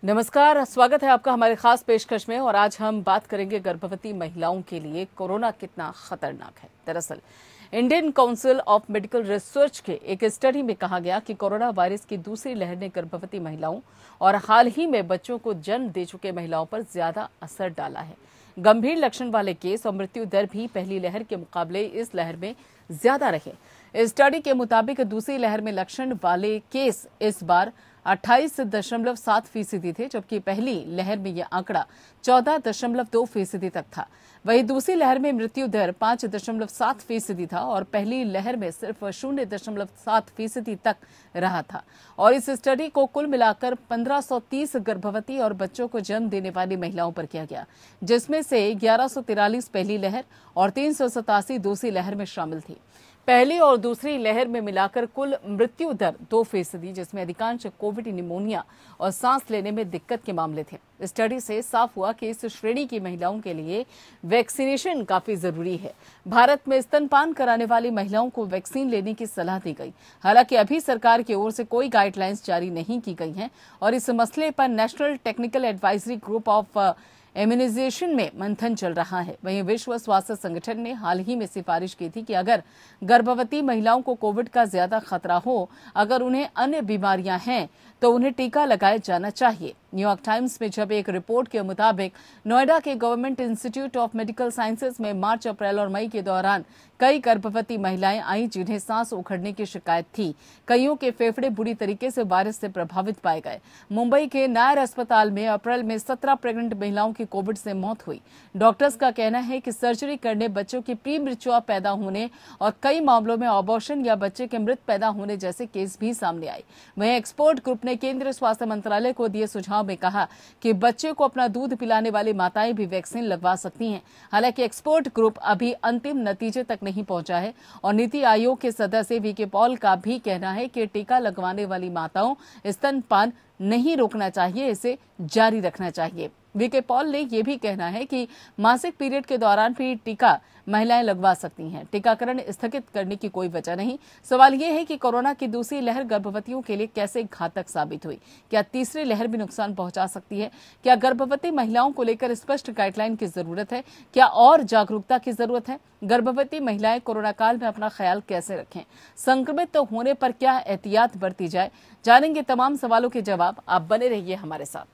नमस्कार, स्वागत है आपका हमारे खास पेशकश में। और आज हम बात करेंगे गर्भवती महिलाओं के लिए कोरोना कितना खतरनाक है। दरअसल Indian council of medical research के एक स्टडी में कहा गया कि कोरोना वायरस की दूसरी लहर ने गर्भवती महिलाओं और हाल ही में बच्चों को जन्म दे चुके महिलाओं पर ज्यादा असर डाला है। गंभीर लक्षण वाले केस और मृत्यु दर भी पहली लहर के मुकाबले इस लहर में ज्यादा रहे। इस स्टडी के मुताबिक दूसरी लहर में लक्षण वाले केस इस बार 28.7% थे, जबकि पहली लहर में यह आंकड़ा 14.2% तक था। वहीं दूसरी लहर में मृत्यु दर 5.7% था और पहली लहर में सिर्फ 0.7% तक रहा था। और इस स्टडी को कुल मिलाकर 1530 गर्भवती और बच्चों को जन्म देने वाली महिलाओं पर किया गया, जिसमें से 1143 पहली लहर और 387 दूसरी लहर में शामिल थी। पहली और दूसरी लहर में मिलाकर कुल मृत्यु दर 2%, जिसमें अधिकांश कोविड, निमोनिया और सांस लेने में दिक्कत के मामले थे। स्टडी से साफ हुआ कि इस श्रेणी की महिलाओं के लिए वैक्सीनेशन काफी जरूरी है। भारत में स्तनपान कराने वाली महिलाओं को वैक्सीन लेने की सलाह दी गई। हालांकि अभी सरकार की ओर से कोई गाइडलाइंस जारी नहीं की गई हैं और इस मसले पर national technical advisory group of immunization में मंथन चल रहा है। वहीं विश्व स्वास्थ्य संगठन ने हाल ही में सिफारिश की थी कि अगर गर्भवती महिलाओं को कोविड का ज्यादा खतरा हो, अगर उन्हें अन्य बीमारियां हैं, तो उन्हें टीका लगाया जाना चाहिए। न्यूयॉर्क टाइम्स में जब एक रिपोर्ट के मुताबिक नोएडा के government institute of medical sciences में मार्च, अप्रैल और मई के दौरान कई गर्भवती महिलाएं आई जिन्हें सांस उखड़ने की शिकायत थी। कईयों के फेफड़े बुरी तरीके से वायरस से प्रभावित पाए गए। मुंबई के नायर अस्पताल में अप्रैल में 17 प्रेग्नेंट महिलाओं की कोविड से मौत हुई। डॉक्टर्स का कहना है कि सर्जरी करने, बच्चों की प्रीमैच्योर पैदा होने और कई मामलों में अबॉर्शन या बच्चे के मृत पैदा होने जैसे केस भी सामने आए। वहीं एक्सपर्ट ग्रुप ने केंद्रीय स्वास्थ्य मंत्रालय को दिए सुझाव में कहा कि बच्चे को अपना दूध पिलाने वाली माताएं भी वैक्सीन लगवा सकती हैं। हालांकि एक्सपर्ट ग्रुप अभी अंतिम नतीजे तक नहीं पहुंचा है और नीति आयोग के सदस्य वीके पॉल का भी कहना है कि टीका लगवाने वाली माताओं स्तनपान नहीं रोकना चाहिए, इसे जारी रखना चाहिए। वीके पॉल ने यह भी कहना है कि मासिक पीरियड के दौरान भी टीका महिलाएं लगवा सकती हैं। टीकाकरण स्थगित करने की कोई वजह नहीं। सवाल यह है कि कोरोना की दूसरी लहर गर्भवतियों के लिए कैसे घातक साबित हुई। क्या तीसरी लहर भी नुकसान पहुंचा सकती है? क्या गर्भवती महिलाओं को लेकर स्पष्ट गाइडलाइन की जरूरत है? क्या और जागरूकता की जरूरत है? गर्भवती महिलाएं कोरोना काल में अपना ख्याल कैसे रखें? संक्रमित होने पर क्या एहतियात बरती जाए? जानेंगे तमाम सवालों के जवाब। आप बने रहिए हमारे साथ।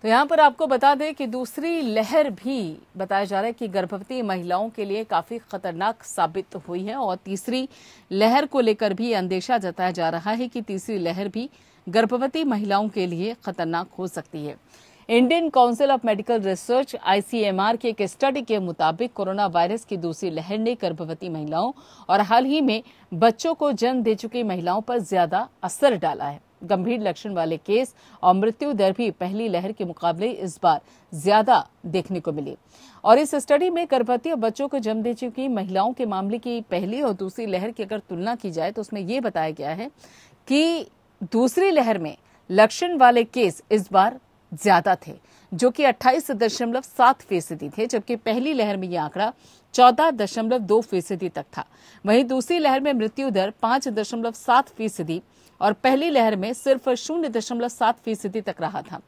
तो यहाँ पर आपको बता दें कि दूसरी लहर भी बताया जा रहा है कि गर्भवती महिलाओं के लिए काफी खतरनाक साबित हुई है और तीसरी लहर को लेकर भी अंदेशा जताया जा रहा है कि तीसरी लहर भी गर्भवती महिलाओं के लिए खतरनाक हो सकती है। Indian council of medical research ICMR के एक स्टडी के मुताबिक कोरोना वायरस की दूसरी लहर ने गर्भवती महिलाओं और हाल ही में बच्चों को जन्म दे चुकी महिलाओं पर ज्यादा असर डाला है। गंभीर लक्षण वाले केस और मृत्यु दर भी पहली लहर के मुकाबले इस बार ज्यादा देखने को मिली। और इस स्टडी में गर्भवती और बच्चों को जन्म दे चुकी महिलाओं के मामले की पहली और दूसरी लहर की अगर तुलना की जाए तो उसमें यह बताया गया है कि दूसरी लहर में लक्षण वाले केस इस बार ज्यादा थे, जो कि 28.7% थे, जबकि पहली लहर में यह आंकड़ा 14.2% तक था। वहीं दूसरी लहर में मृत्यु दर 5.7% और पहली लहर में सिर्फ 0.7% तक रहा था।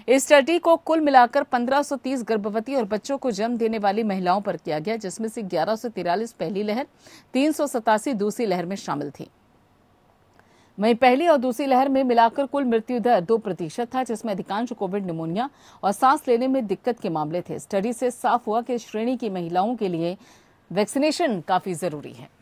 इस स्टडी को कुल मिलाकर 1530 गर्भवती और बच्चों को जन्म देने वाली महिलाओं पर किया गया, जिसमें से 1143 पहली लहर, 387 दूसरी लहर में शामिल थी। वहीं पहली और दूसरी लहर में मिलाकर कुल मृत्यु दर 2% था, जिसमें अधिकांश कोविड, निमोनिया और सांस लेने में दिक्कत के मामले थे। स्टडी से साफ हुआ कि इस श्रेणी की महिलाओं के लिए वैक्सीनेशन काफी जरूरी है।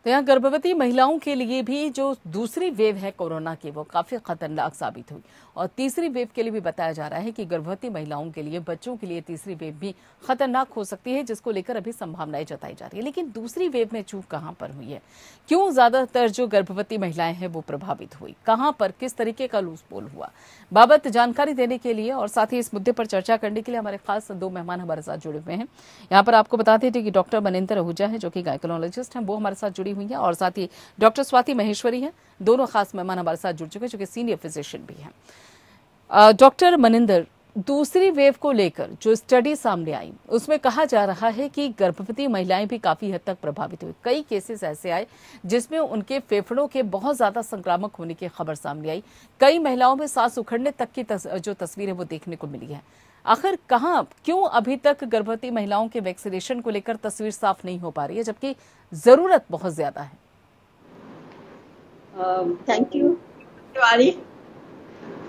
तो यहाँ गर्भवती महिलाओं के लिए भी जो दूसरी वेव है कोरोना की वो काफी खतरनाक साबित हुई और तीसरी वेव के लिए भी बताया जा रहा है कि गर्भवती महिलाओं के लिए, बच्चों के लिए तीसरी वेव भी खतरनाक हो सकती है, जिसको लेकर अभी संभावनाएं जताई जा रही है। लेकिन दूसरी वेव में चूक कहां पर हुई है, क्यों ज्यादातर जो गर्भवती महिलाएं हैं वो प्रभावित हुई, कहां पर किस तरीके का लूज पोल हुआ, बाबत जानकारी देने के लिए और साथ ही इस मुद्दे पर चर्चा करने के लिए हमारे खास दो मेहमान हमारे साथ जुड़े हुए हैं। यहाँ पर आपको बताते थे कि डॉक्टर मनिंदर आहूजा है जो कि गायकोलॉजिस्ट हैं, वो हमारे साथ जुड़ी हुई हैं और साथ ही डॉक्टर स्वाति महेश्वरी हैं, दोनों खास मेहमान हमारे साथ जुड़ चुके हैं जो कि सीनियर फिजिशियन भी हैं। डॉक्टर मनिंदर, दूसरी वेव को लेकर जो स्टडी सामने आई उसमें कहा जा रहा है कि गर्भवती महिलाएं भी काफी हद तक प्रभावित हुई। कई केसेस ऐसे आए जिसमें उनके फेफड़ों के बहुत ज्यादा संक्रामक होने की खबर सामने आई। कई महिलाओं में सांस उखड़ने तक की जो तस्वीर है वो देखने को मिली है। आखिर कहां, क्यों अभी तक गर्भवती महिलाओं के वैक्सीनेशन को लेकर तस्वीर साफ नहीं हो पा रही है, जबकि जरूरत बहुत ज्यादा है? Thank you Tiwari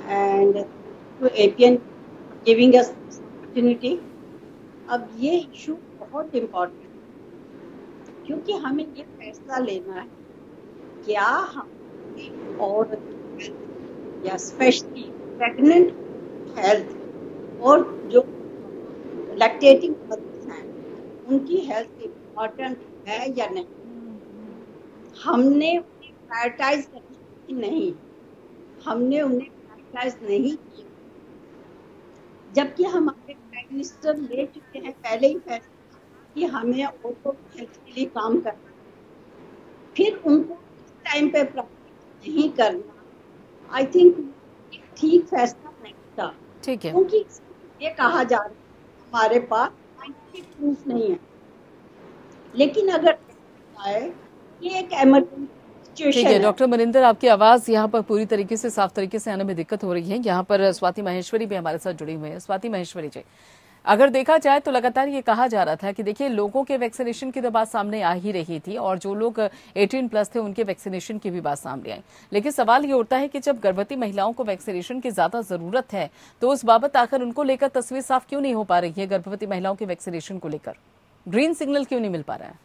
and to APN giving us opportunity. अब ये इशू बहुत इम्पोर्टेंट है क्योंकि हमें ये फैसला लेना है क्या हम औरत या स्पेशली प्रेग्नेंट हेल्थ और जो लैक्टेटिंग मदर्स हैं उनकी हेल्थ इम्पोर्टेंट है या नहीं। हमने उन्हें प्रायोरिटाइज की नहीं, हमने उन्हें प्रायोरिटाइज नहीं किया, जबकि हमारे प्राइम मिनिस्टर ले चुके हैं पहले ही फैसला कि हमें औरतों की हेल्थ के लिए काम करना है, फिर उनको इस टाइम पे प्रायोरिटाइज नहीं करना। आई थिंक ठीक फैसला नहीं था। ठीक है, क्योंकि ये कहा जा रहा है हमारे पास साइंटिफिक प्रूफ नहीं है, लेकिन अगर ये एक इमरजेंसी सिचुएशन है। ठीक है डॉक्टर मनिंदर, आपकी आवाज यहाँ पर पूरी तरीके से साफ तरीके से आने में दिक्कत हो रही है। यहाँ पर स्वाति महेश्वरी भी हमारे साथ जुड़ी हुई है। स्वाति महेश्वरी जी, अगर देखा जाए तो लगातार ये कहा जा रहा था कि देखिए लोगों के वैक्सीनेशन की तो बात सामने आ ही रही थी और जो लोग 18+ थे उनके वैक्सीनेशन की भी बात सामने आई, लेकिन सवाल ये उठता है कि जब गर्भवती महिलाओं को वैक्सीनेशन की ज्यादा जरूरत है तो उस बाबत आखिर उनको लेकर तस्वीर साफ क्यों नहीं हो पा रही है? गर्भवती महिलाओं के वैक्सीनेशन को लेकर ग्रीन सिग्नल क्यों नहीं मिल पा रहा है?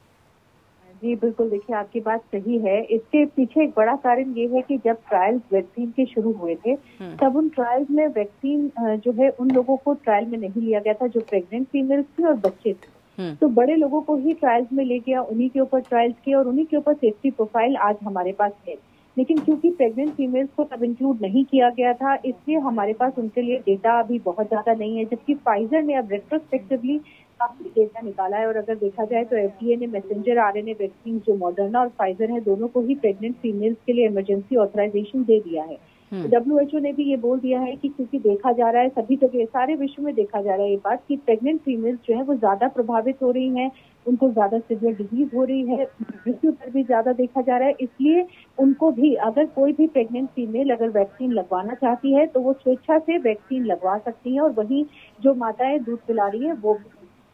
जी बिल्कुल, देखिए आपकी बात सही है। इसके पीछे एक बड़ा कारण ये है कि जब ट्रायल्स वैक्सीन के शुरू हुए थे तब उन ट्रायल्स में वैक्सीन जो है उन लोगों को ट्रायल में नहीं लिया गया था जो प्रेग्नेंट फीमेल्स थी और बच्चे थे। तो बड़े लोगों को ही ट्रायल्स में ले गया, उन्हीं के ऊपर ट्रायल्स किए और उन्हीं के ऊपर सेफ्टी प्रोफाइल आज हमारे पास है। लेकिन क्योंकि प्रेग्नेंट फीमेल्स को तब इंक्लूड नहीं किया गया था इसलिए हमारे पास उनके लिए डेटा अभी बहुत ज्यादा नहीं है, जबकि फाइजर ने अब रेट्रोस्पेक्टिवली काफी डेटा निकाला है। और अगर देखा जाए तो एफडीए ने मैसेंजर आरएनए वैक्सीन जो मॉडर्ना और फाइजर है दोनों को ही प्रेग्नेंट फीमेल्स के लिए इमरजेंसी ऑथराइजेशन दे दिया है। WHO ने भी ये बोल दिया है कि क्योंकि देखा जा रहा है सभी जगह सारे विश्व में देखा जा रहा है ये बात कि प्रेग्नेंट फीमेल्स जो है वो ज्यादा प्रभावित हो रही हैं, उनको ज्यादा सीवियर डिजीज हो रही है, मृत्यु दर भी ज्यादा देखा जा रहा है। इसलिए उनको भी अगर कोई भी प्रेग्नेंट फीमेल अगर वैक्सीन लगवाना चाहती है तो वो स्वेच्छा से वैक्सीन लगवा सकती है और वहीं जो माताएं दूध पिला रही है वो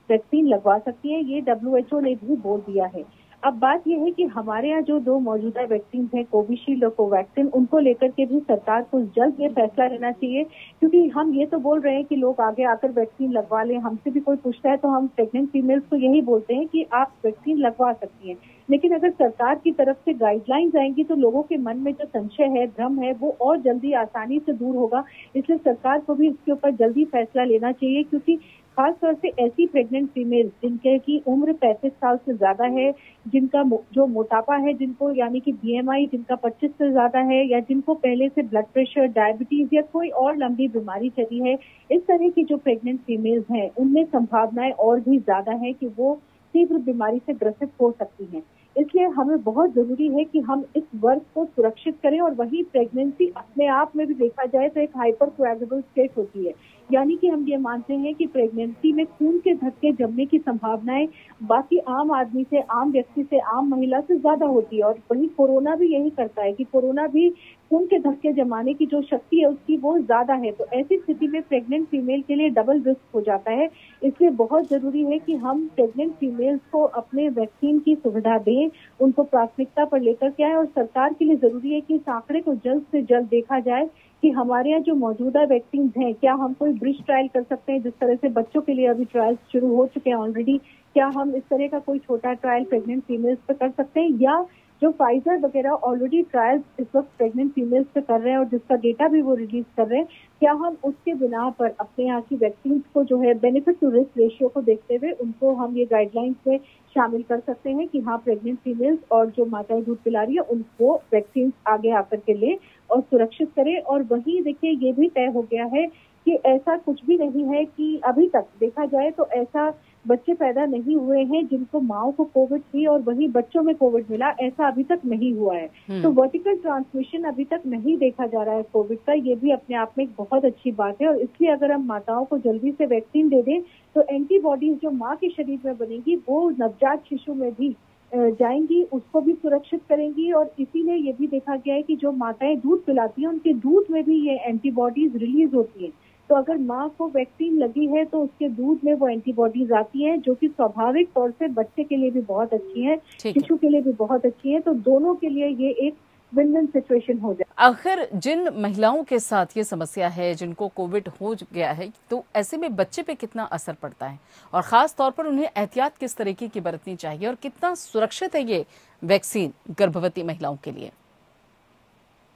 वैक्सीन लगवा सकती है, ये WHO ने भी बोल दिया है। अब बात यह है कि हमारे यहाँ जो दो मौजूदा वैक्सीन हैं कोविशील्ड और कोवैक्सिन, उनको लेकर के भी सरकार को जल्द ये फैसला लेना चाहिए, क्योंकि हम ये तो बोल रहे हैं कि लोग आगे आकर वैक्सीन लगवा लें। हमसे भी कोई पूछता है तो हम प्रेग्नेंट फीमेल्स को यही बोलते हैं कि आप वैक्सीन लगवा सकती हैं, लेकिन अगर सरकार की तरफ से गाइडलाइंस आएंगी तो लोगों के मन में जो संशय है, भ्रम है, वो और जल्दी आसानी से दूर होगा। इसलिए सरकार को भी इसके ऊपर जल्दी फैसला लेना चाहिए, क्योंकि खासतौर से ऐसी प्रेग्नेंट फीमेल जिनके की उम्र 35 साल से ज्यादा है, जिनका जो मोटापा है, जिनको यानी कि BMI जिनका 25 से ज्यादा है, या जिनको पहले से ब्लड प्रेशर, डायबिटीज या कोई और लंबी बीमारी चली है, इस तरह की जो प्रेग्नेंट फीमेल्स हैं उनमें संभावनाएं और भी ज्यादा है कि वो तीव्र बीमारी से ग्रसित हो सकती हैं। इसलिए हमें बहुत जरूरी है कि हम इस वर्ग को सुरक्षित करें। और वही प्रेगनेंसी अपने आप में भी देखा जाए तो एक हाइपर कोएगुलेबल स्टेट होती है, यानी कि हम ये मानते हैं कि प्रेगनेंसी में खून के धक्के जमने की संभावनाएं बाकी आम आदमी से, आम व्यक्ति से, आम महिला से ज्यादा होती है। और वही कोरोना भी यही करता है कि कोरोना भी खून के धक्के जमाने की जो शक्ति है उसकी वो ज्यादा है। तो ऐसी स्थिति में प्रेग्नेंट फीमेल के लिए डबल रिस्क हो जाता है। इसलिए बहुत जरूरी है कि हम प्रेग्नेंट फीमेल्स को अपने वैक्सीन की सुविधा दें, उनको प्राथमिकता पर लेकर के आए। और सरकार के लिए जरूरी है कि इस आंकड़े को जल्द से जल्द देखा जाए कि हमारे यहाँ जो मौजूदा वैक्सीन हैं, क्या हम कोई ब्रिज ट्रायल कर सकते हैं, जिस तरह से बच्चों के लिए अभी ट्रायल शुरू हो चुके हैं ऑलरेडी, क्या हम इस तरह का कोई छोटा ट्रायल प्रेग्नेंट फीमेल्स पर कर सकते हैं, या जो फाइजर वगैरह ऑलरेडी ट्रायल्स इस वक्त प्रेग्नेंट फीमेल्स पे कर रहे हैं और जिसका डेटा भी वो रिलीज कर रहे हैं, क्या हम उसके बिना पर अपने यहाँ की वैक्सीन को जो है बेनिफिट टू रिस्क रेशियो को देखते हुए उनको हम ये गाइडलाइंस में शामिल कर सकते हैं कि हाँ, प्रेग्नेंट फीमेल्स और जो माताएं दूध पिला रही है उनको वैक्सीन आगे आकर के ले और सुरक्षित करें। और वहीं देखिए ये भी तय हो गया है कि ऐसा कुछ भी नहीं है कि अभी तक देखा जाए तो ऐसा बच्चे पैदा नहीं हुए हैं जिनको माओ को कोविड थी और वही बच्चों में कोविड मिला, ऐसा अभी तक नहीं हुआ है। तो वर्टिकल ट्रांसमिशन अभी तक नहीं देखा जा रहा है कोविड का, ये भी अपने आप में एक बहुत अच्छी बात है। और इसलिए अगर हम माताओं को जल्दी से वैक्सीन दे दें तो एंटीबॉडीज जो माँ के शरीर में बनेगी वो नवजात शिशु में भी जाएंगी, उसको भी सुरक्षित करेंगी। और इसीलिए ये भी देखा गया है कि जो माताएं दूध पिलाती हैं उनके दूध में भी ये एंटीबॉडीज रिलीज होती हैं। तो अगर माँ को वैक्सीन लगी है तो उसके दूध में वो एंटीबॉडीज आती हैं जो कि स्वाभाविक तौर से बच्चे के लिए भी बहुत अच्छी हैं, शिशु के लिए भी बहुत अच्छी हैं। तो दोनों के लिए ये एक विन विन सिचुएशन हो जाए। आखिर जिन महिलाओं के साथ ये समस्या है, जिनको कोविड हो गया है, तो ऐसे में बच्चे पे कितना असर पड़ता है और खास तौर पर उन्हें एहतियात किस तरीके की बरतनी चाहिए और कितना सुरक्षित है ये वैक्सीन गर्भवती महिलाओं के लिए?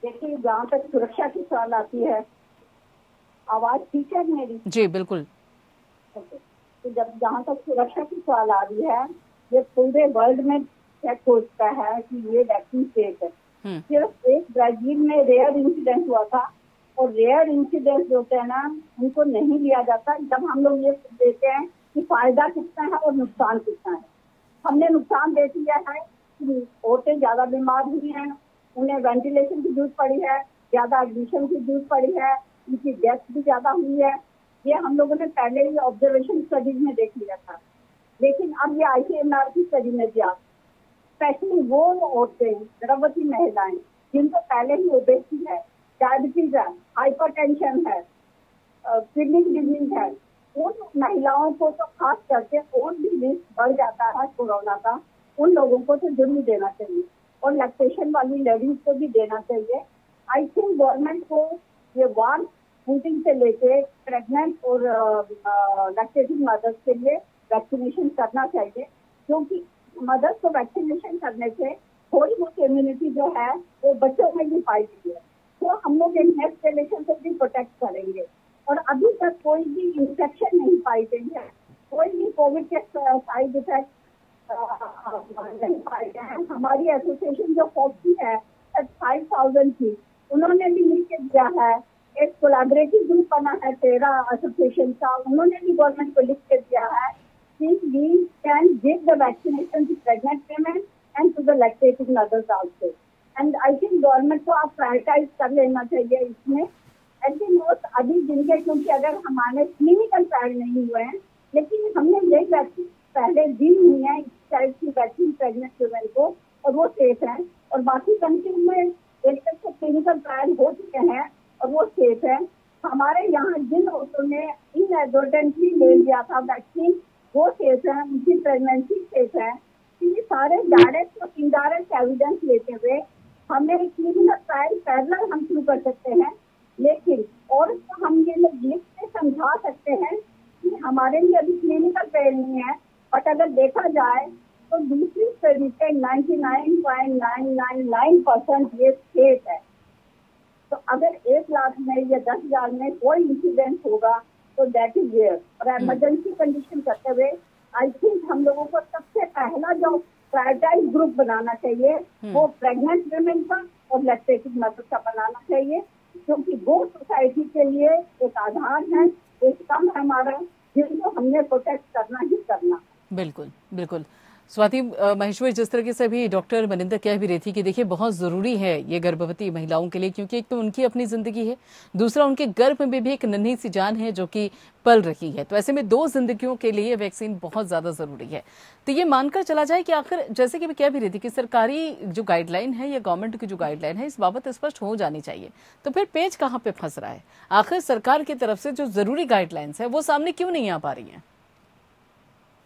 देखिए, जहाँ तक सुरक्षा की सवाल आती है, आवाज ठीक है मेरी? जी बिल्कुल। तो जहाँ तक सुरक्षा की सवाल आ रही है, ये पूरे वर्ल्ड में चेक हो चुका है कि ये वैक्सीन सेफ है। सिर्फ एक ब्राजील में रेयर इंसिडेंट हुआ था और रेयर इंसिडेंट होते हैं ना, उनको नहीं लिया जाता जब हम लोग ये देते हैं कि फायदा कितना है और नुकसान कितना है। हमने नुकसान देख लिया है कि औरतें ज्यादा बीमार हुई हैं, उन्हें वेंटिलेशन की जरूरत पड़ी है, ज्यादा एडमिशन की जरूरत पड़ी है, उनकी डेथ भी ज्यादा हुई है। ये हम लोगों ने पहले ही ऑब्जर्वेशन स्टडीज में देख लिया था। लेकिन अब ये ICMR की स्टडी में दिया, स्पेशली वो औरतें, गर्भवती महिलाएं जिनको पहले ही ओबेसिटी है, डायबिटीज है, हाइपरटेंशन है, किडनी डिजीज है, उन महिलाओं को तो खास करके और भी रिस्क बढ़ जाता है कोरोना का। उन लोगों को तो जरूर देना चाहिए और लैक्टेशन वाली लेडीज को भी देना चाहिए। आई थिंक गवर्नमेंट को ये वार्म फूडिंग से लेके प्रेग्नेंट और लैक्टेटिंग मदर्स के लिए वैक्सीनेशन करना चाहिए, क्योंकि मदर्स को वैक्सीनेशन करने से थोड़ी बहुत इम्यूनिटी जो है वो बच्चों में भी पाई गई है। तो हम लोग नेक्स्ट जनरेशन से भी प्रोटेक्ट करेंगे। और अभी तक कोई भी इंफेक्शन नहीं पाई गई है, कोई भी कोविड के साइड इफेक्ट नहीं पाए गए हैं। हमारी एसोसिएशन जो फॉक्सी है 5,000 की, उन्होंने भी लिख के दिया है, एक कोलैबोरेटिव ग्रुप बना है 13 एसोसिएशन का, उन्होंने भी गवर्नमेंट को लिख के दिया है कि we can give the vaccination to pregnant women and to the lactating mothers also. And I think government को आप प्रायोरिटाइज कर लेना चाहिए इसमें। ऐसे नोट अभी जिनके, क्योंकि अगर हमारे क्लिनिकल ट्रायल नहीं हुए हैं, लेकिन हमने यही वैक्सीन पहले दी हुई है, इस टाइप की वैक्सीन प्रेग्नेंट वुमेन को, और वो सेफ है। और बाकी कंट्री में एक तरह से क्लिनिकल ट्रायल हो चुके हैं और वो सेफ है। हमारे यहाँ जिन औरतों ने इनएडवर्टेंटली ले लिया था वैक्सीन, वो सेफ है, उनकी प्रेगनेंसी सेफ है। ये सारे डायरेक्ट और इनडायरेक्ट एविडेंस लेते हुए हमें क्लिनिकल ट्रायल पैरेलल हम शुरू कर सकते हैं। लेकिन और हम ये लोग लिख के समझा सकते हैं कि हमारे लिए अभी क्लिनिकल ट्रायल नहीं है, बट अगर देखा जाए तो दूसरी स्टडी पे 99.999% ये सेफ है। तो अगर 1 लाख में या 10,000 में कोई इंसिडेंट होगा तो दैट इज वेयर। और इमरजेंसी कंडीशन करते हुए आई थिंक हम लोगों को सबसे पहला जो प्रायोरिटाइज ग्रुप बनाना चाहिए वो प्रेग्नेंट वुमेन का और लैक्टेटिंग मदर का बनाना चाहिए, क्योंकि वो सोसाइटी के लिए एक आधार है, एक स्तंभ है हमारा, जिनको हमने प्रोटेक्ट करना ही करना। बिल्कुल बिल्कुल। स्वाति महेश्वरी, जिस तरीके से भी डॉक्टर मनिंदर कह भी रही थी कि देखिए बहुत जरूरी है ये गर्भवती महिलाओं के लिए, क्योंकि एक तो उनकी अपनी जिंदगी है, दूसरा उनके गर्भ में भी एक नन्ही सी जान है जो कि पल रही है। तो ऐसे में 2 जिंदगियों के लिए वैक्सीन बहुत ज्यादा जरूरी है। तो ये मानकर चला जाए कि आखिर जैसे कि मैं कह भी रही थी कि सरकारी जो गाइडलाइन है या गवर्नमेंट की जो गाइडलाइन है इस बाबत स्पष्ट हो जानी चाहिए, तो फिर पेच कहाँ पे फंस रहा है? आखिर सरकार की तरफ से जो जरूरी गाइडलाइंस है वो सामने क्यों नहीं आ पा रही है?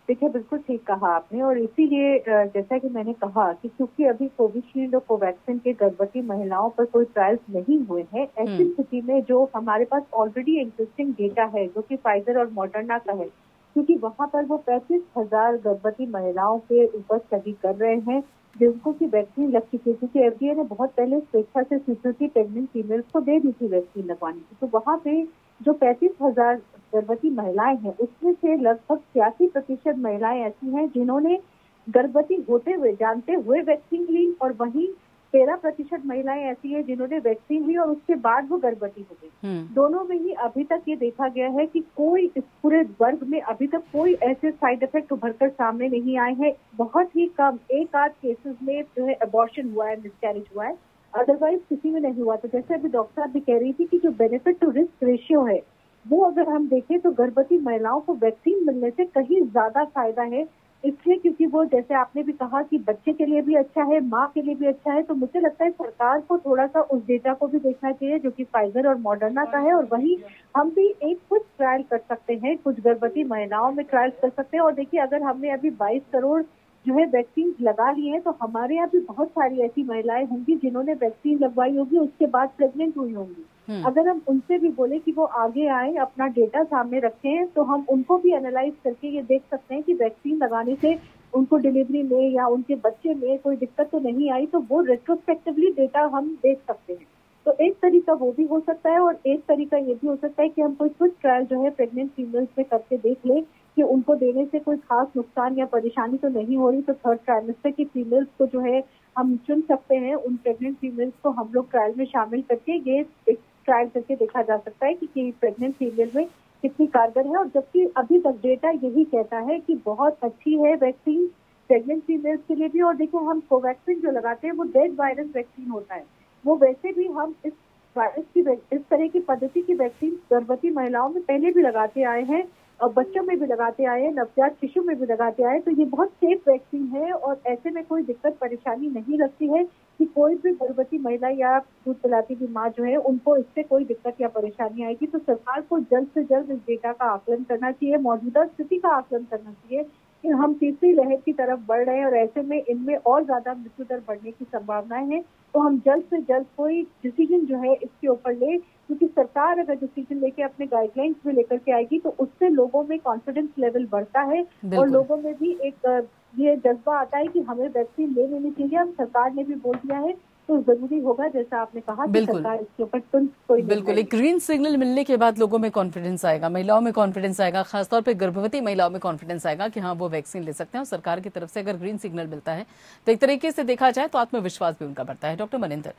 देखिए, बिल्कुल ठीक कहा आपने। और इसीलिए जैसा कि मैंने कहा कि क्योंकि अभी कोविशील्ड और कोवैक्सीन के गर्भवती महिलाओं पर कोई ट्रायल्स नहीं हुए हैं, ऐसी स्थिति में जो हमारे पास ऑलरेडी एग्जिस्टिंग डेटा है जो कि फाइजर और मॉडर्ना का है, क्योंकि वहां पर वो 35,000 गर्भवती महिलाओं के ऊपर स्टडी कर रहे हैं जिनको की वैक्सीन लग चुकी है, क्योंकि एफडीए ने बहुत पहले स्वेच्छा से स्वीकृति प्रेग्नेंट फीमेल्स को दे दी थी वैक्सीन लगवाने की। तो वहाँ पे जो 35,000 गर्भवती महिलाएं हैं, उसमें से लगभग 86% महिलाएं ऐसी हैं जिन्होंने गर्भवती होते हुए जानते हुए वैक्सीन ली, और वहीं 13% महिलाएं ऐसी हैं जिन्होंने वैक्सीन ली और उसके बाद वो गर्भवती हो गई। दोनों में ही अभी तक ये देखा गया है कि कोई इस पूरे वर्ग में अभी तक कोई ऐसे साइड इफेक्ट उभरकर सामने नहीं आए हैं। बहुत ही कम एक आध केसेस में जो है अबॉर्शन हुआ है, मिसकैरेज हुआ है, अदरवाइज किसी में नहीं हुआ। तो जैसे अभी डॉक्टर साहब भी कह रही थी कि जो बेनिफिट टू रिस्क रेशियो है वो अगर हम देखें तो गर्भवती महिलाओं को वैक्सीन मिलने से कहीं ज्यादा फायदा है, इसलिए क्योंकि वो जैसे आपने भी कहा कि बच्चे के लिए भी अच्छा है, माँ के लिए भी अच्छा है। तो मुझे लगता है सरकार को थोड़ा सा उस डेटा को भी देखना चाहिए जो कि फाइजर और मॉडर्ना का है, और वहीं हम भी एक कुछ ट्रायल कर सकते हैं, कुछ गर्भवती महिलाओं में ट्रायल कर सकते हैं। और देखिए अगर हमने अभी 22 करोड़ जो है वैक्सीन लगा ली है, तो हमारे यहाँ भी बहुत सारी ऐसी महिलाएं होंगी जिन्होंने वैक्सीन लगवाई होगी, उसके बाद प्रेग्नेंट हुई होंगी। अगर हम उनसे भी बोले कि वो आगे आए, अपना डेटा सामने रखें, तो हम उनको भी एनालाइज करके ये देख सकते हैं कि वैक्सीन लगाने से उनको डिलीवरी में या उनके बच्चे में कोई दिक्कत तो नहीं आई। तो वो रेट्रोस्पेक्टिवली डेटा हम देख सकते हैं। तो एक तरीका वो भी हो सकता है, और एक तरीका ये भी हो सकता है कि हम कोई कुछ ट्रायल जो है प्रेग्नेंट फीमेल्स में करके देख लें कि उनको देने से कोई खास नुकसान या परेशानी तो नहीं हो रही। तो थर्ड ट्राइमेस्टर की फीमेल्स को जो है हम चुन सकते हैं, उन प्रेग्नेंट फीमेल्स को हम लोग ट्रायल में शामिल करके ये एक ट्रायल करके देखा जा सकता है कि प्रेग्नेंट फीमेल में कितनी कारगर है। और जबकि अभी तक डेटा यही कहता है कि बहुत अच्छी है वैक्सीन प्रेग्नेंट फीमेल्स के लिए भी। और देखो हम कोवैक्सीन जो लगाते हैं वो डेड वायरस वैक्सीन होता है, वो वैसे भी हम इस वायरस की इस तरह की पद्धति की वैक्सीन गर्भवती महिलाओं में पहले भी लगाते आए हैं और बच्चों में भी लगाते आए हैं, नवजात शिशु में भी लगाते आए। तो ये बहुत सेफ वैक्सीन है और ऐसे में कोई दिक्कत परेशानी नहीं लगती है कि कोई भी गर्भवती महिला या दूध पिलाती हुई माँ जो है उनको इससे कोई दिक्कत या परेशानी आएगी। तो सरकार को जल्द से जल्द इस डेटा का आकलन करना चाहिए, मौजूदा स्थिति का आकलन करना चाहिए कि हम तीसरी लहर की तरफ बढ़ रहे हैं और ऐसे में इनमें और ज्यादा मृत्यु दर बढ़ने की संभावनाएं हैं। तो हम जल्द से जल्द कोई डिसीजन जो है इसके ऊपर ले, क्योंकि सरकार अगर डिसीजन लेके अपने गाइडलाइंस भी लेकर के आएगी तो उससे लोगों में कॉन्फिडेंस लेवल बढ़ता है और लोगों में भी एक ये जज्बा आता है कि हमें वैक्सीन ले लेनी चाहिए। अब सरकार ने भी बोल दिया है तो जरूरी होगा, जैसा आपने कहा, कि सरकार इसके ऊपर तुरंत कोई बिल्कुल एक ग्रीन सिग्नल मिलने के बाद लोगों में कॉन्फिडेंस आएगा, महिलाओं में कॉन्फिडेंस आएगा, खासतौर पे गर्भवती महिलाओं में कॉन्फिडेंस आएगा कि हाँ वो वैक्सीन ले सकते हैं। और सरकार की तरफ से अगर ग्रीन सिग्नल मिलता है तो एक तरीके से देखा जाए तो आत्मविश्वास भी उनका बढ़ता है। डॉक्टर मनिंदर,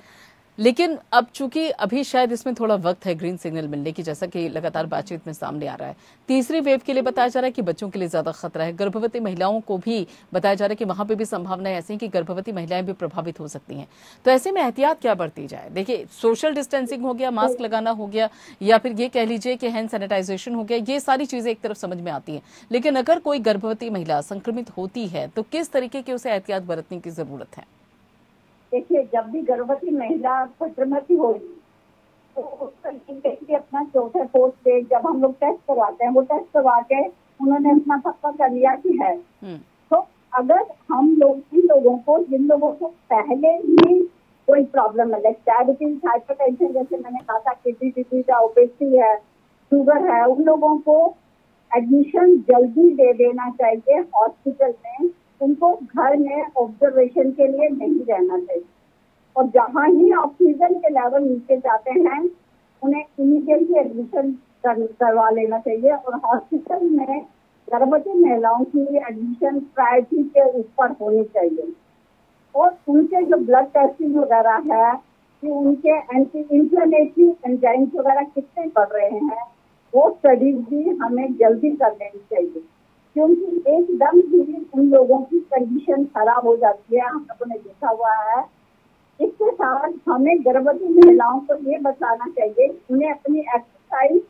लेकिन अब चूंकि अभी शायद इसमें थोड़ा वक्त है ग्रीन सिग्नल मिलने की, जैसा कि लगातार बातचीत में सामने आ रहा है, तीसरी वेव के लिए बताया जा रहा है कि बच्चों के लिए ज्यादा खतरा है, गर्भवती महिलाओं को भी बताया जा रहा है कि वहां पे भी संभावनाएं ऐसी हैं कि गर्भवती महिलाएं भी प्रभावित हो सकती हैं। तो ऐसे में एहतियात क्या बरती जाए? देखिए सोशल डिस्टेंसिंग हो गया, मास्क लगाना हो गया, या फिर ये कह लीजिए कि हैंड सैनिटाइजेशन हो गया, ये सारी चीजें एक तरफ समझ में आती हैं, लेकिन अगर कोई गर्भवती महिला संक्रमित होती है तो किस तरीके की उसे एहतियात बरतने की जरूरत है? देखिए, जब भी गर्भवती महिला संक्रमित होगी तो उसका अपना चौथे फोर्थ डे जब हम लोग टेस्ट करवाते हैं, वो टेस्ट करवा के उन्होंने अपना पक्का कर लिया कि है। तो अगर हम लोग इन लोगों को, जिन लोगों को पहले ही कोई प्रॉब्लम है, डायबिटीज, हाइपरटेंशन, जैसे मैंने कहा था, किडनी डिजीज है, ओबेसिटी है, शुगर है, उन लोगों को एडमिशन जल्दी दे देना चाहिए हॉस्पिटल में। उनको घर में ऑब्जर्वेशन के लिए नहीं रहना चाहिए, और जहाँ ही ऑक्सीजन के लेवल नीचे जाते हैं उन्हें इमीडिएटली एडमिशन करवा लेना चाहिए। और हॉस्पिटल में गर्भवती महिलाओं की एडमिशन प्रायोरिटी के ऊपर होनी चाहिए। और उनके जो ब्लड टेस्टिंग वगैरह है कि उनके एंटी इंफ्लेमेटरी एंजाइम्स वगैरह कितने बढ़ रहे हैं, वो स्टडीज भी हमें जल्दी कर लेनी चाहिए, क्योंकि एकदम ही उन लोगों की कंडीशन खराब हो जाती है, हम लोगों ने देखा हुआ है। इसके साथ हमें गर्भवती महिलाओं को ये बताना चाहिए, उन्हें अपनी एक्सरसाइज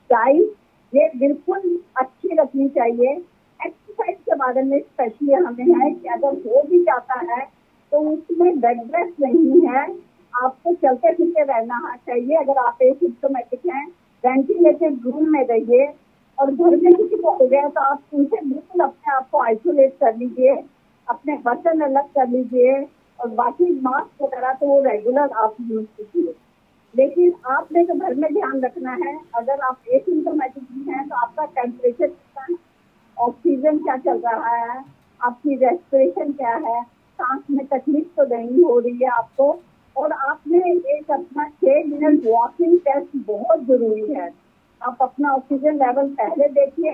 डाइट ये बिल्कुल अच्छी रखनी चाहिए। एक्सरसाइज के बारे में स्पेशली हमें है कि अगर हो भी जाता है तो उसमें बेड रेस्ट नहीं है, आपको चलते फिरते रहना चाहिए। अगर आप एसिम्प्टोमेटिक हैं, वेंटिलेटेड रूम में रहिए, और घर में किसी को हो गया तो आप उनसे बिल्कुल अपने आप को आइसोलेट कर लीजिए, अपने बर्तन अलग कर लीजिए, और बाकी मास्क वगैरह तो वो रेगुलर आप यूज कीजिए। लेकिन आपने तो घर में ध्यान रखना है, अगर आप एसिम्प्टोमेटिक भी हैं तो आपका टेम्परेचर कितना है, ऑक्सीजन क्या चल रहा है, आपकी रेस्पिरेशन क्या है, सांस में तकलीफ तो नहीं हो रही है आपको, और आपने एक अपना 6 मिनट वॉकिंग टेस्ट बहुत जरूरी है। आप अपना ऑक्सीजन लेवल पहले देखिए,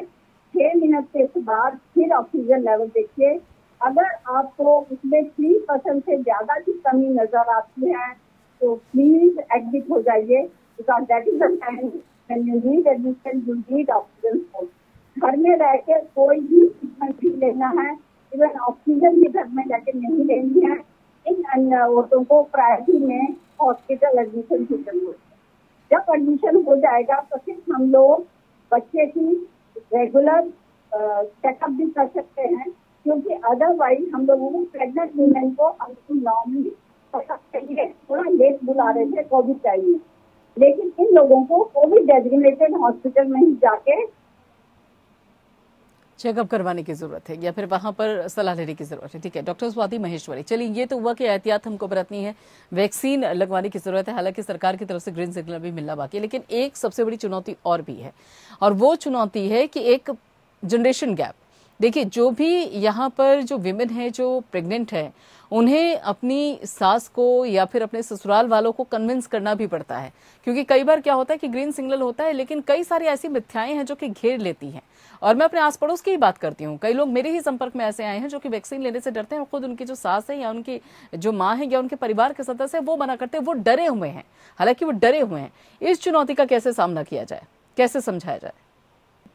6 मिनट के बाद फिर ऑक्सीजन लेवल देखिए। अगर आपको उसमें 3% से ज्यादा की कमी नजर आती है तो प्लीज एडमिट हो जाइए, because that is the time when you need admission, you need oxygen. घर में रह के कोई भी ट्रीटमेंट नहीं लेना है, इवन ऑक्सीजन भी घर में जाके नहीं लेनी है। इन औरतों को प्रायोरिटी में हॉस्पिटल एडमिशन की जरूरत है। जब एडमिशन हो जाएगा तो फिर हम लोग बच्चे की रेगुलर चेकअप भी कर सकते हैं, क्योंकि अदरवाइज हम लोगों को प्रेग्नेंट वुमेन को नॉर्मली थोड़ा लेट बुला रहे थे कोविड टाइम में, लेकिन इन लोगों को कोविड डेजिग्नेटेड हॉस्पिटल में ही जाके चेकअप करवाने की जरूरत है या फिर वहां पर सलाह लेने की जरूरत है। ठीक है डॉक्टर स्वाति महेश्वरी, चलिए ये तो हुआ कि एहतियात हमको बरतनी है, वैक्सीन लगवाने की जरूरत है। हालांकि सरकार की तरफ से ग्रीन सिग्नल भी मिलना बाकी है, लेकिन एक सबसे बड़ी चुनौती और भी है, और वो चुनौती है कि एक जनरेशन गैप। देखिए जो भी यहाँ पर जो विमेन है जो प्रेग्नेंट है, उन्हें अपनी सास को या फिर अपने ससुराल वालों को कन्विंस करना भी पड़ता है, क्योंकि कई बार क्या होता है कि ग्रीन सिग्नल होता है लेकिन कई सारी ऐसी मिथ्याएं हैं जो कि घेर लेती हैं। और मैं अपने आस पड़ोस की ही बात करती हूँ, कई लोग मेरे ही संपर्क में ऐसे आए हैं जो कि वैक्सीन लेने से डरते हैं, और खुद उनकी जो सास है या उनकी जो माँ है या उनके परिवार के सदस्य है वो मना करते हैं, वो डरे हुए हैं। हालांकि वो डरे हुए हैं। इस चुनौती का कैसे सामना किया जाए, कैसे समझाया जाए?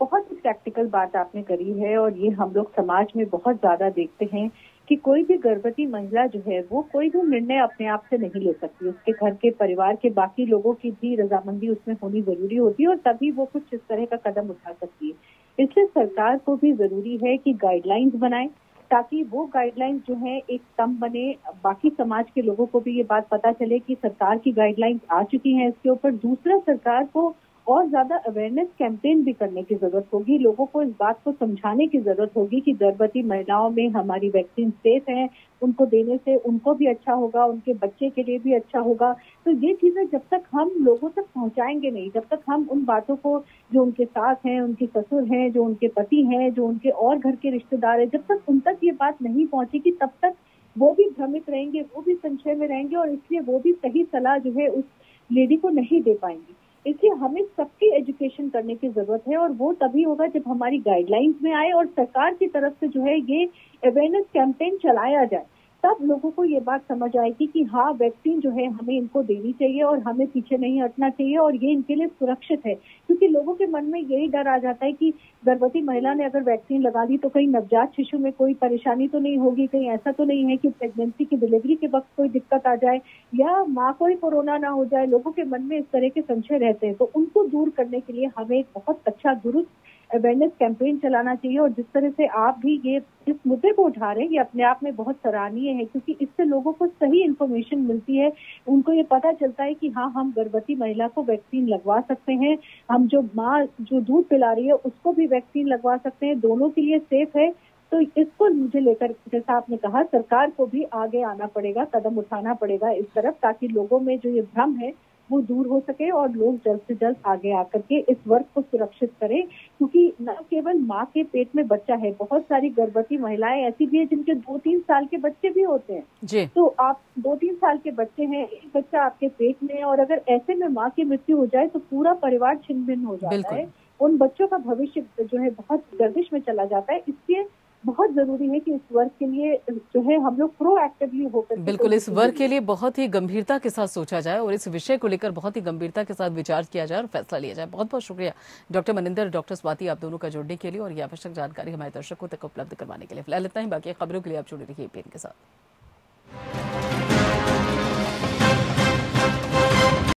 बहुत ही प्रैक्टिकल बात आपने करी है, और ये हम लोग समाज में बहुत ज्यादा देखते हैं कि कोई भी गर्भवती महिला जो है वो कोई भी निर्णय अपने आप से नहीं ले सकती, उसके घर के परिवार के बाकी लोगों की भी रजामंदी उसमें होनी जरूरी होती है, और तभी वो कुछ इस तरह का कदम उठा सकती है। इसलिए सरकार को भी जरूरी है कि गाइडलाइंस बनाए, ताकि वो गाइडलाइंस जो है एक स्तंभ बने, बाकी समाज के लोगों को भी ये बात पता चले कि सरकार की गाइडलाइंस आ चुकी हैं इसके ऊपर। दूसरा, सरकार को और ज्यादा अवेयरनेस कैंपेन भी करने की जरूरत होगी, लोगों को इस बात को समझाने की जरूरत होगी कि गर्भवती महिलाओं में हमारी वैक्सीन सेफ है, उनको देने से उनको भी अच्छा होगा, उनके बच्चे के लिए भी अच्छा होगा। तो ये चीजें जब तक हम लोगों तक पहुंचाएंगे नहीं, जब तक हम उन बातों को, जो उनके सास हैं, उनके ससुर हैं, जो उनके पति हैं, जो उनके और घर के रिश्तेदार हैं, जब तक उन तक ये बात नहीं पहुंचेगी तब तक वो भी भ्रमित रहेंगे, वो भी संशय में रहेंगे, और इसलिए वो भी सही सलाह जो है उस लेडी को नहीं दे पाएंगी। इसलिए हमें सबकी एजुकेशन करने की जरूरत है, और वो तभी होगा जब हमारी गाइडलाइंस में आए और सरकार की तरफ से जो है ये अवेयरनेस कैंपेन चलाया जाए। तब लोगों को ये बात समझ आएगी कि हाँ, वैक्सीन जो है हमें इनको देनी चाहिए और हमें पीछे नहीं हटना चाहिए, और ये इनके लिए सुरक्षित है। क्योंकि लोगों के मन में यही डर आ जाता है कि गर्भवती महिला ने अगर वैक्सीन लगा ली तो कहीं नवजात शिशु में कोई परेशानी तो नहीं होगी, कहीं ऐसा तो नहीं है कि प्रेगनेंसी की डिलीवरी के वक्त कोई दिक्कत आ जाए, या माँ को ही कोरोना ना हो जाए। लोगों के मन में इस तरह के संशय रहते हैं, तो उनको दूर करने के लिए हमें एक बहुत अच्छा दुरुस्त अवेयरनेस कैंपेन चलाना चाहिए। और जिस तरह से आप भी ये इस मुद्दे को उठा रहे हैं, ये अपने आप में बहुत सराहनीय है, क्योंकि इससे लोगों को सही इन्फॉर्मेशन मिलती है, उनको ये पता चलता है कि हाँ, हम गर्भवती महिला को वैक्सीन लगवा सकते हैं, हम जो माँ जो दूध पिला रही है उसको भी वैक्सीन लगवा सकते हैं, दोनों के लिए सेफ है। तो इसको मुझे लेकर, जैसा आपने कहा, सरकार को भी आगे आना पड़ेगा, कदम उठाना पड़ेगा इस तरफ, ताकि लोगों में जो ये भ्रम है वो दूर हो सके और लोग जल्द से जल्द आगे आकर के इस वर्ग को सुरक्षित करें। क्योंकि न केवल माँ के पेट में बच्चा है, बहुत सारी गर्भवती महिलाएं ऐसी भी है जिनके 2-3 साल के बच्चे भी होते हैं जी। तो आप 2-3 साल के बच्चे हैं, एक बच्चा आपके पेट में, और अगर ऐसे में माँ की मृत्यु हो जाए तो पूरा परिवार छिन्न भिन्न हो जाता है, उन बच्चों का भविष्य जो है बहुत गर्दिश में चला जाता है। इसलिए बहुत जरूरी है कि इस वर्ग के लिए जो है हम लोग प्रोएक्टिवली होकर, बिल्कुल इस वर्ग के लिए बहुत ही गंभीरता के साथ सोचा जाए और इस विषय को लेकर बहुत ही गंभीरता के साथ विचार किया जाए और फैसला लिया जाए। बहुत बहुत शुक्रिया डॉक्टर मनिंदर, डॉक्टर स्वाति, आप दोनों का जुड़ने के लिए और ये आवश्यक जानकारी हमारे दर्शकों तक उपलब्ध करवाने के लिए। फिलहाल इतना ही, बाकी खबरों के लिए आप जुड़े रहिए एपीएन के साथ।